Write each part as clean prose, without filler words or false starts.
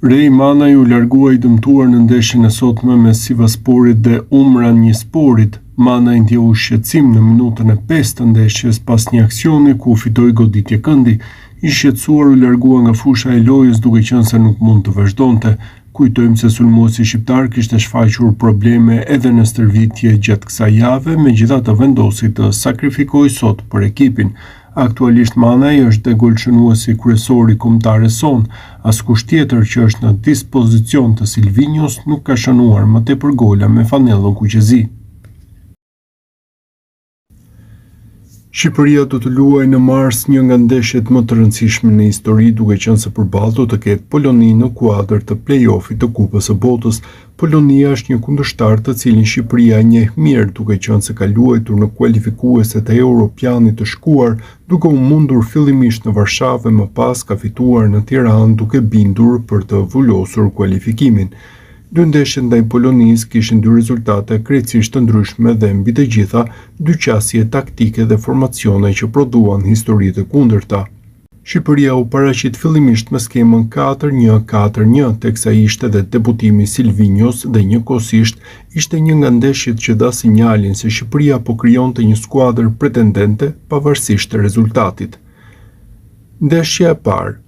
Rej Manaj u largua I dëmtuar në ndeshjen e sotme me Sivasporit dhe Umranjesporit. Manaj ndjehu shqetësim në minutën e 5 të ndeshjes pas një aksioni ku fitoi goditje këndi. I shqetësuar u largua nga fusha e lojës duke qenë se nuk mund të vazhdonte. Kujtojmë se sulmuesi shqiptar kishte shfaqur probleme edhe në stërvitje gjatë kësaj jave, megjithatë vendosi të sakrifikojë sot për ekipin. Aktualisht Manaj është golshënuesi kryesor I kombëtares son. Askush tjetër që është në dispozicion të Silvinjos nuk ka shënuar më tepër gola me fanellën kuqezi. Shqipëria do të luajë në mars një nga ndeshjet më të rëndësishme në histori, duke qenë se përballë do të ketë Poloni në kuadër të play-offit të Kupës së Botës. Polonia është një kundërshtar të cilin Shqipëria e njeh mirë, duke qenë se ka luajtur në kualifikueset e Europianit të shkuar, duke u mundur fillimisht në Varshavë, më pas ka fituar në Tiranë duke bindur për të vulosur kualifikimin. Dy ndeshjet ndaj Polonisë kishin dy rezultate krejtësisht të ndryshme dhe mbi të gjitha dy qasje taktike dhe formacione që prodhuan histori të kundërta. Shqipëria u paraqit fillimisht me skemën 4-1-4-1, teksa ishte edhe debutimi I Silvinjos dhe njëkohësisht ishte një nga ndeshjet që dha sinjalin se Shqipëria po krijonte një skuadër pretendente pavarësisht të rezultatit. Ndeshja e parë.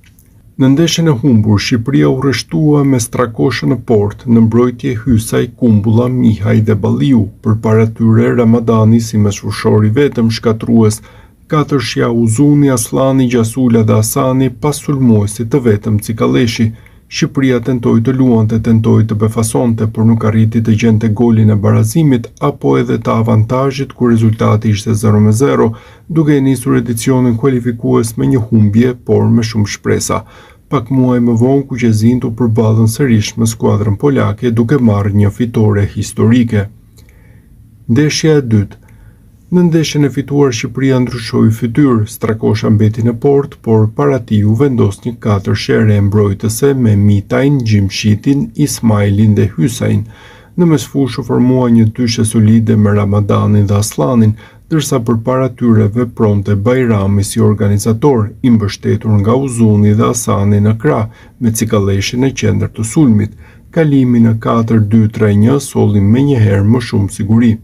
Në ndeshjen e humbur, Shqipëria u rreshtua me Strakoshën në port, në mbrojtje Hysaj, Kumbulla, Mihaj dhe Balliu, përpara tyre Ramadani si mesfushor I vetëm shkatrues, katërshja Uzuni, Aslani, Gjasula dhe Asani pas sulmuesit të vetëm Cikalleshi. Shqipëria tentoi të luante, tentoi të befasonte, por nuk arriti të gjente golin e barazimit apo edhe të avantazhit kur rezultati ishte 0-0, duke nisur edicionin kualifikues me një humbje, por me shumë shpresa. Pak muaj më vonë kuqezinjtë u përballën sërish me skuadrën polake duke marrë një fitore historike. Ndeshja e dytë. Në ndeshjen e fituar Shqipëria ndryshoi fytyrë, Strakosha mbeti në port, por para tij u vendos një katërshere mbrojtëse me Mitajn, Gjimshitin, Ismailin dhe Hysajin. Në mesfushë formua një dyshe solide me Ramadanin dhe Aslanin, ndërsa përpara tyre vepronte Bajrami si organizator, I mbështetur nga Uzuni dhe Asani në krah, me Cikalleshin në qendër të sulmit. Kalimi në 4-2-3-1 solli menjëherë më shumë siguri.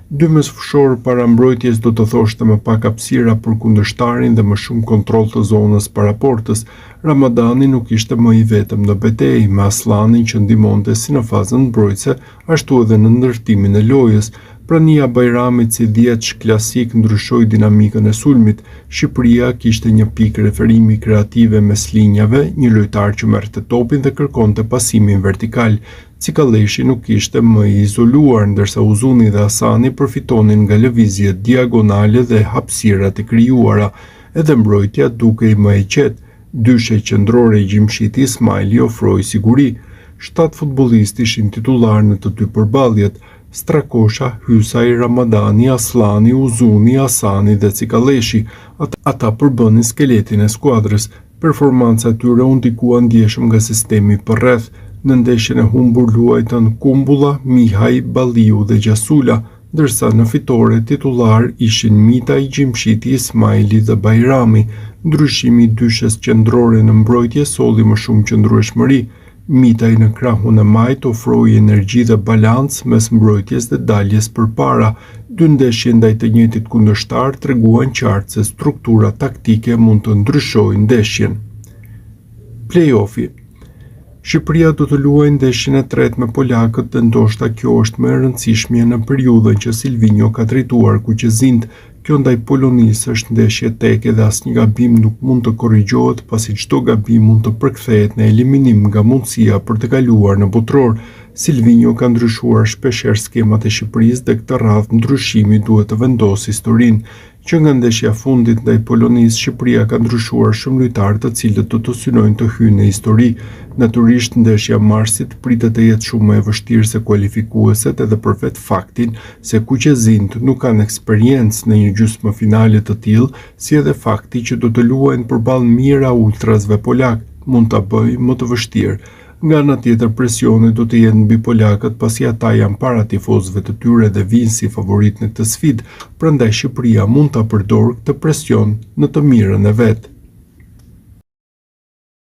Dy mesfushorë para mbrojtjes do të thoshte më pak hapësira për kundërshtarin dhe më shumë kontroll të zonës para portës. Ramadani nuk ishte më I vetëm në betejë, me Aslanin që ndihmonte si në fazën mbrojtëse, ashtu edhe në ndërtimin e lojës. Prania Bajramit si dhjetësh klasik ndryshoi dinamikën e sulmit. Shqipëria kishte një pikë referimi kreative mes linjave, një lojtar që merrte topin dhe kërkonte pasimin vertikal. Cikalleshi nuk ishte më I izoluar, ndërsa Uzuni dhe Asani përfitonin nga lëvizjet diagonale dhe hapësirat e krijuara, edhe mbrojtja dukej më e qetë. Dyshe qendrore I Gjimshiti Ismaili ofroi siguri. 7 futbollistë ishin titullar në të dy përballjet. Strakosha, Hysaj, Ramadani, Aslani, Uzuni, Asani dhe Cikalleshi. Ata përbënin skeletin e skuadrës. Performanca e tyre u ndikua ndjeshëm nga sistemi përreth. Në ndeshjen e humbur luajtën Kumbulla, Mihaj, Balliu dhe Gjasula, ndërsa në fitore titullar ishin Mitaj, Gjimshiti, Ismaili dhe Bajrami. Ndryshimi I dyshes qendrore në mbrojtje solli më shumë qëndrueshmëri. Mitaj në krahun e majt ofroi energji dhe balans mes mbrojtjes dhe daljes përpara. Dy ndeshje ndaj të njëjtit kundërshtar treguan qartë se struktura taktike mund të ndryshojë ndeshjen. Play-offi. Shqipëria do të luajë ndeshjen e tretë me polakët dhe ndoshta kjo është më e rëndësishmja në periudhën që Silvinjo ka drejtuar kuqezinjtë. Kjo ndaj Polonisë është ndeshje teke dhe asnjë gabim nuk mund të korrigjohet, pasi çdo gabim mund të përkthehet në eliminim nga mundësia për të kaluar në botror. Silvinjo ka ndryshuar shpeshherë skemat e Shqipërisë dhe këtë radhë ndryshimi duhet të vendosë historinë. Që nga ndeshja fundit ndaj Polonisë, Shqipëria ka ndryshuar shumë lojtarë të cilët do të synojnë të hyjnë në histori. Natyrisht ndeshja marsit pritet të jetë shumë më e vështirë se kualifikueset edhe për vetë faktin se kuqezinjtë nuk kanë eksperiencë në një gjysmëfinale të tillë, si edhe fakti që do të luajnë përballë mira ultrasve polak mund ta bëjë më të vështirë. Nga ana tjetër presioni do të jetë mbi polakët pasi ata janë para tifozëve të tyre dhe vinë si favorit në këtë sfidë, prandaj Shqipëria mund ta përdorë këtë presion në të mirën e vet.